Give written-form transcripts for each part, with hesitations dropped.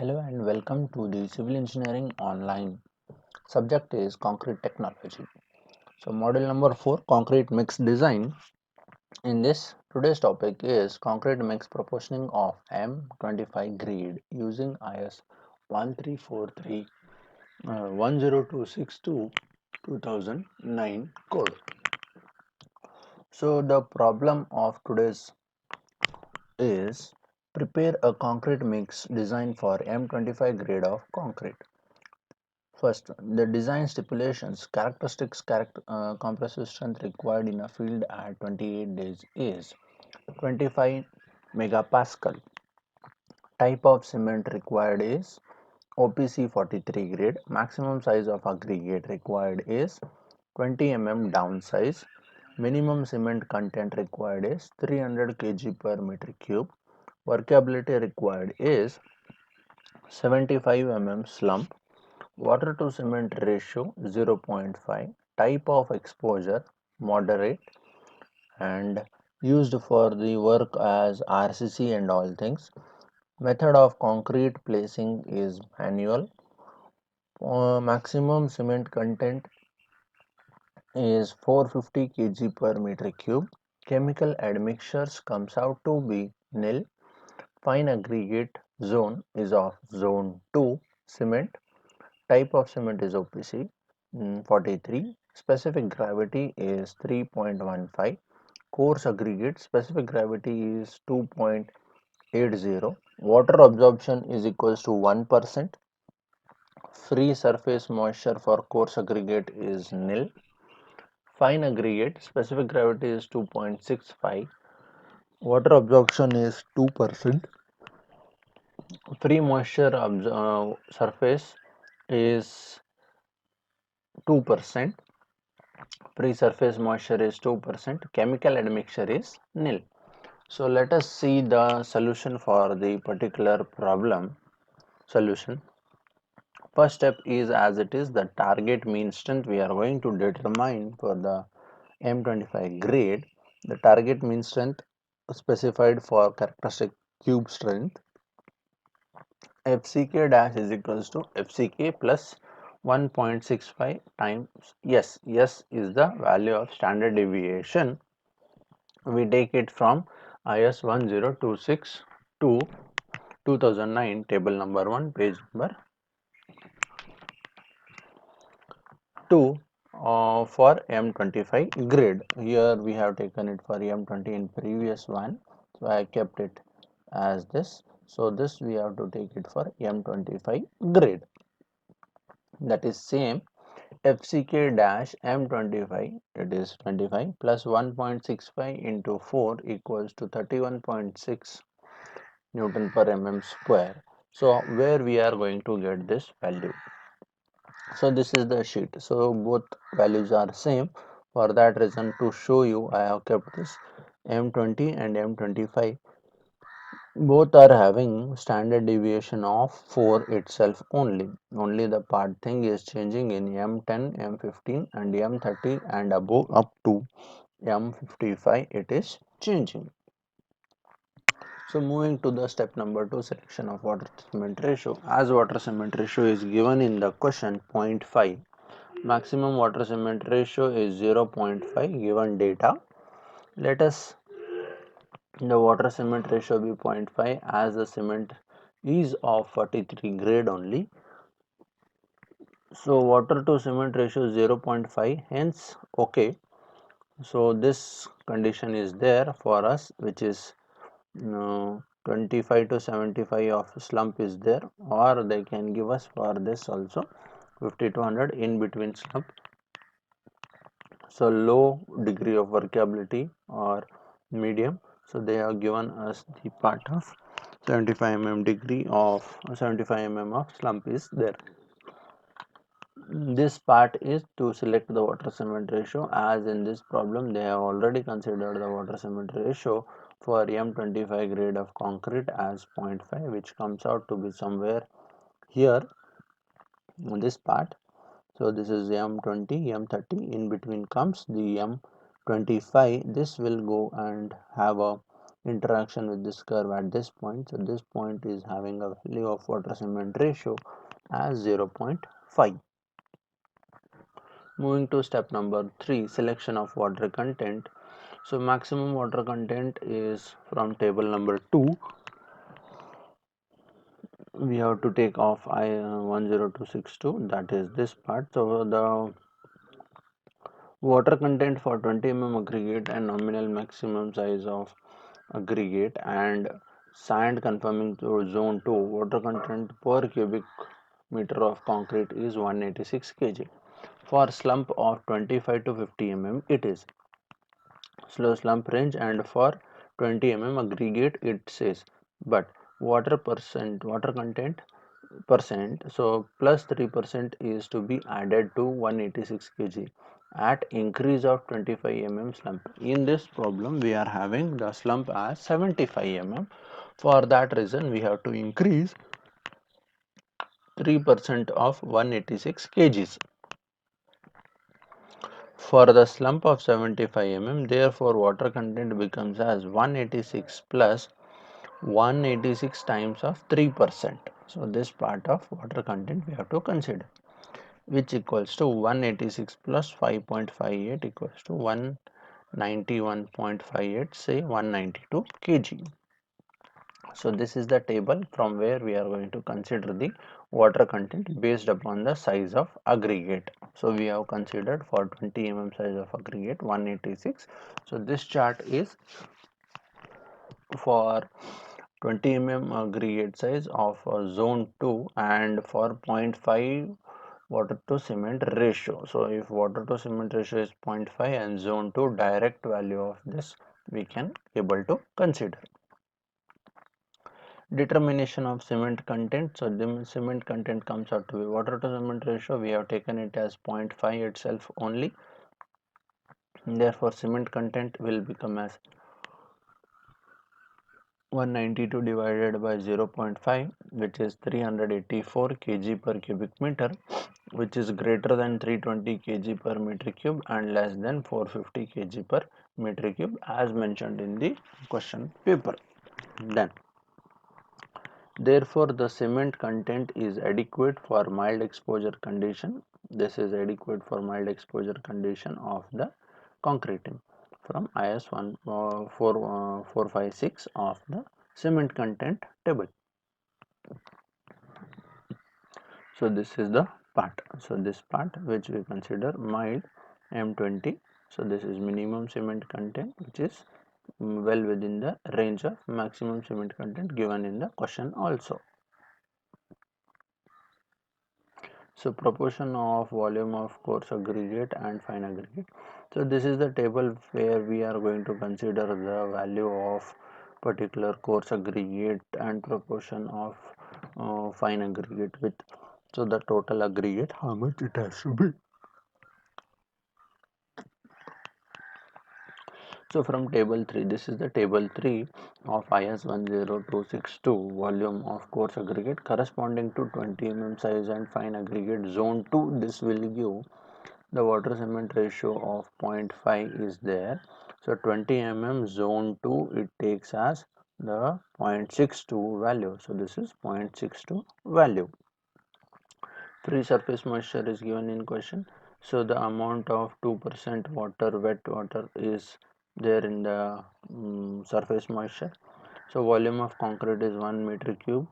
Hello and welcome to the Civil Engineering Online. Subject is Concrete Technology. So model number 4, Concrete Mix Design. In this, today's topic is Concrete Mix Proportioning of M25 grade using IS 1343 10262 2009 code. So the problem of today's is prepare a concrete mix design for M25 grade of concrete. First, the design stipulations, characteristics, compressive strength required in a field at 28 days is 25 megapascal. Type of cement required is OPC 43 grade. Maximum size of aggregate required is 20 mm down size. Minimum cement content required is 300 kg per meter cube. Workability required is 75 mm slump. Water to cement ratio 0.5. Type of exposure moderate and used for the work as RCC and all things. Method of concrete placing is manual. Maximum cement content is 450 kg per meter cube. Chemical admixtures comes out to be nil. Fine aggregate zone is of zone 2 cement. Type of cement is OPC 43. Specific gravity is 3.15. Coarse aggregate specific gravity is 2.80. Water absorption is equals to 1%. Free surface moisture for coarse aggregate is nil. Fine aggregate specific gravity is 2.65. Water absorption is 2%. Free moisture surface is 2%. Free surface moisture is 2%. Chemical admixture is nil. So let us see the solution for the particular problem. Solution. First step is as it is the target mean strength we are going to determine for the M25 grade. The target mean strength specified for characteristic cube strength FCK dash is equals to FCK plus 1.65 times S. S is the value of standard deviation. We take it from IS 1026 to 2009 table number 1 page number 2 for M25 grade. Here we have taken it for M20 in previous one, so I kept it as this. So this we have to take it for M25 grade. That is same FCK dash M25, it is 25 plus 1.65 into 4 equals to 31.6 Newton per mm square. So where we are going to get this value? So this is the sheet. So both values are same. For that reason, to show you, I have kept this M20 and M25. Both are having standard deviation of 4 itself only. Only the part thing is changing in M10, M15 and M30 and above up to M55 it is changing. So moving to the step number 2, selection of water cement ratio. As water cement ratio is given in the question 0.5. Maximum water cement ratio is 0.5 given data. Let us the water cement ratio be 0.5 as the cement is of 43 grade only. So water to cement ratio is 0.5, hence okay. So this condition is there for us, which is 25 to 75 of slump is there, or they can give us for this also 50 to 100 in between slump. So low degree of workability or medium, so they have given us the part of 75 mm degree of 75 mm of slump is there. This part is to select the water cement ratio, as in this problem they have already considered the water cement ratio for M25 grade of concrete as 0.5, which comes out to be somewhere here on this part. So this is M20, M30, in between comes the M25. This will go and have a interaction with this curve at this point. So this point is having a value of water cement ratio as 0.5. Moving to step number 3, selection of water content. So maximum water content is from table number 2. We have to take off I10262, that is this part. So the water content for 20 aggregate and nominal maximum size of aggregate and sand conforming to zone 2, water content per cubic meter of concrete is 186 kg. For slump of 25 to 50 it is slow slump range, and for 20 aggregate it says, but water content percent, so plus 3% is to be added to 186 kg at increase of 25 slump. In this problem we are having the slump as 75 For that reason we have to increase 3% of 186 kgs. For the slump of 75 therefore water content becomes as 186 plus 186 times of 3%. So this part of water content we have to consider, which equals to 186 plus 5.58 equals to 191.58, say 192 kg. So this is the table from where we are going to consider the water content based upon the size of aggregate. So we have considered for 20 size of aggregate 186. So this chart is for 20 aggregate size of zone 2 and for 0.5 water to cement ratio. So if water to cement ratio is 0.5 and zone 2 direct value of this we can able to consider. Determination of cement content. So the cement content comes out to be water to cement ratio, we have taken it as 0.5 itself only, therefore cement content will become as 192 divided by 0.5, which is 384 kg per cubic meter, which is greater than 320 kg per meter cube and less than 450 kg per meter cube as mentioned in the question paper. Then therefore the cement content is adequate for mild exposure condition. This is adequate for mild exposure condition of the concreting from IS 14456 of the cement content table. So this is the part. So this part which we consider mild M20. So this is minimum cement content, which is well within the range of maximum cement content given in the question also. So proportion of volume of coarse aggregate and fine aggregate. So this is the table where we are going to consider the value of particular coarse aggregate and proportion of fine aggregate with, so the total aggregate how much it has to be. So from table 3, this is the table 3 of IS 10262, volume of coarse aggregate corresponding to 20 size and fine aggregate zone 2. This will give the water cement ratio of 0.5 is there. So 20 zone 2 it takes as the 0.62 value. So this is 0.62 value. Free surface moisture is given in question. So the amount of 2% water, wet water is there in the surface moisture. So volume of concrete is 1 meter cube.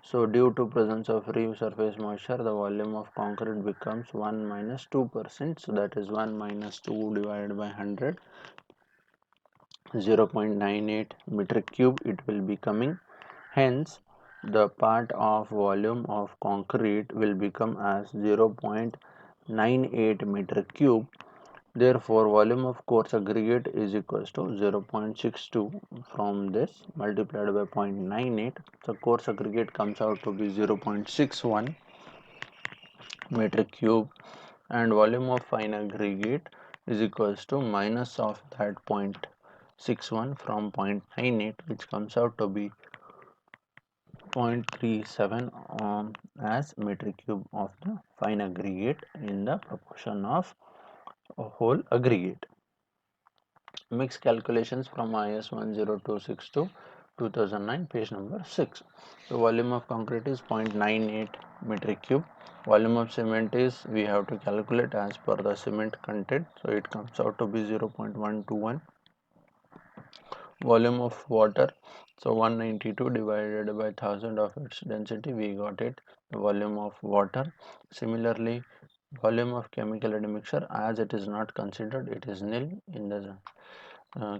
So due to presence of free surface moisture, the volume of concrete becomes 1 minus 2%. So that is 1 minus 2 divided by 100, 0.98 meter cube it will be coming. Hence, the part of volume of concrete will become as 0.98 meter cube. Therefore, volume of coarse aggregate is equals to 0.62 from this multiplied by 0.98. So coarse aggregate comes out to be 0.61 meter cube and volume of fine aggregate is equals to minus of that 0.61 from 0.98, which comes out to be 0.37 as meter cube of the fine aggregate in the proportion of a whole aggregate. Mix calculations from IS 10262 to 2009, page number 6. So volume of concrete is 0.98 metric cube. Volume of cement is, we have to calculate as per the cement content, so it comes out to be 0.121. Volume of water, so 192 divided by 1000 of its density, we got it, the volume of water. Similarly, volume of chemical admixture, as it is not considered, it is nil in the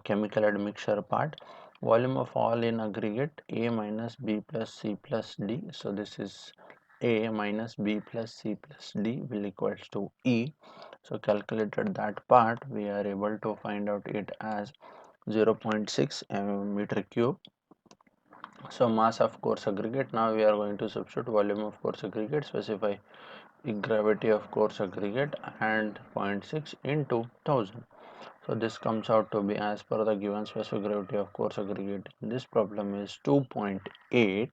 chemical admixture part. Volume of all in aggregate, A minus B plus C plus D, so this is A minus B plus C plus D will equals to E. So calculated that part, we are able to find out it as 0.6 meter cube. So mass of coarse aggregate, now we are going to substitute volume of coarse aggregate, specify gravity of coarse aggregate and 0.6 into 1000. So this comes out to be, as per the given specific gravity of coarse aggregate in this problem, is 2.8,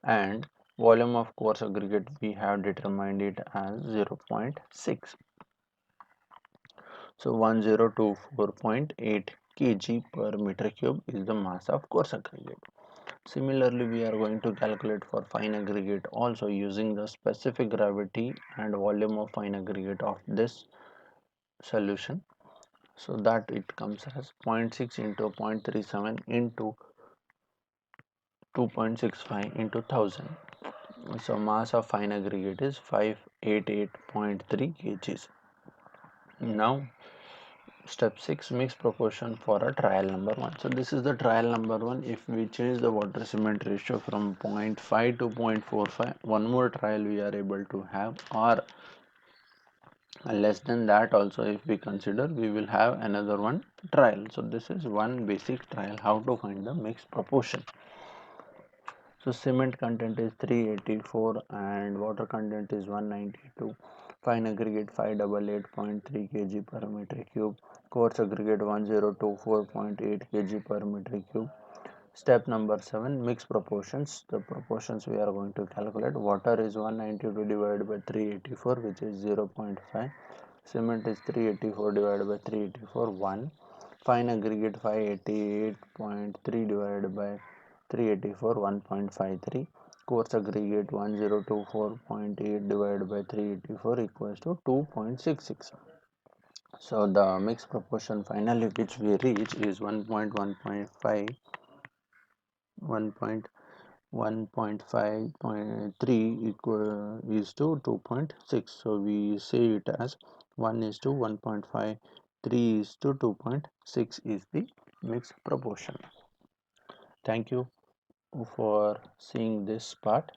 and volume of coarse aggregate we have determined it as 0.6. So 1024.8 kg per meter cube is the mass of coarse aggregate. Similarly, we are going to calculate for fine aggregate also using the specific gravity and volume of fine aggregate of this solution. So that it comes as 0.6 into 0.37 into 2.65 into 1000. So mass of fine aggregate is 588.3 kgs. Now step 6, mix proportion for a trial number 1. So this is the trial number 1. If we change the water cement ratio from 0.5 to 0.45, one more trial we are able to have, or less than that also if we consider, we will have another one trial. So this is one basic trial how to find the mixed proportion. So cement content is 384 and water content is 192. Fine aggregate 588.3 kg per meter cube. Coarse aggregate 1024.8 kg per meter cube. Step number 7, mix proportions. The proportions we are going to calculate. Water is 192 divided by 384, which is 0.5. Cement is 384 divided by 384, 1. Fine aggregate 588.3 divided by 384, 1.53. Coarse aggregate 1024.8 divided by 384 equals to 2.66. So the mixed proportion finally which we reach is 1.1.5 1.5.3 equal is to 2.6. So we say it as 1 is to 1.5, 3 is to 2.6 is the mixed proportion. Thank you for seeing this part.